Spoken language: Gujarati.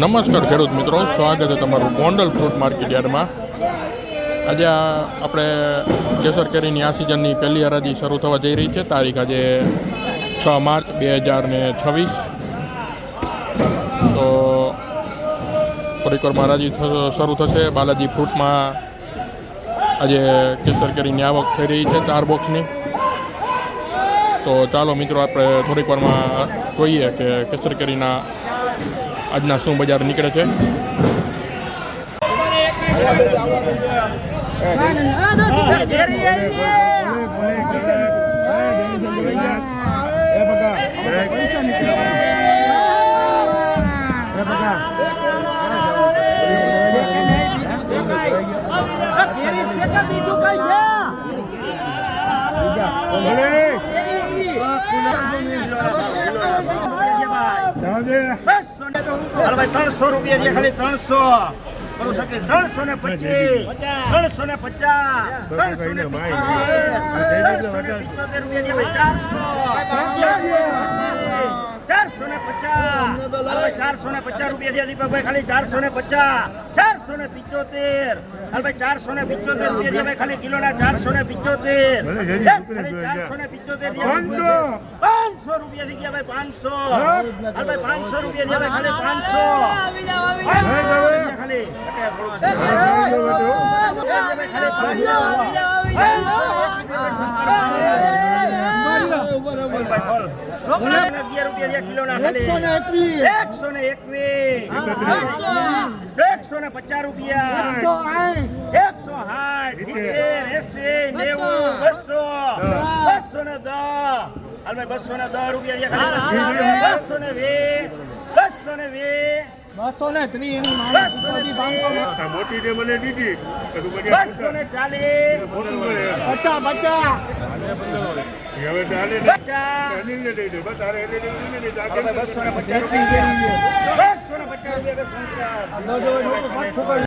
નમસ્કાર ખેડૂત મિત્રો, સ્વાગત છે તમારું ગોંડલ ફ્રૂટ માર્કેટ યાર્ડમાં. આજે આપણે કેસર કેરીની આ સિઝનની પહેલી હરાજી શરૂ થવા જઈ રહી છે. તારીખ આજે 6 માર્ચ 2026. તો થોડીક વારમાં હરાજી શરૂ થશે. બાલાજી ફ્રૂટમાં આજે કેસર કેરીની આવક થઈ રહી છે 4 બોક્સની. તો ચાલો મિત્રો, આપણે થોડીક વારમાં જોઈએ કે કેસર કેરીના આજના શું બજાર નીકળે છે. ભાઈ 300 રૂપિયા ખાલી 300 કરું શકે. 325 350 450 રૂપિયા દીપકભાઈ ખાલી 450 475 ભાઈ 475 રૂપિયા ખાલી કિલોના 475 500 રૂપિયા થઈ ગયા ભાઈ 500 રૂપિયા ખાલી 500 ખાલી કિલોના ખાલી 150 રૂપિયા 160 210 રૂપિયા 250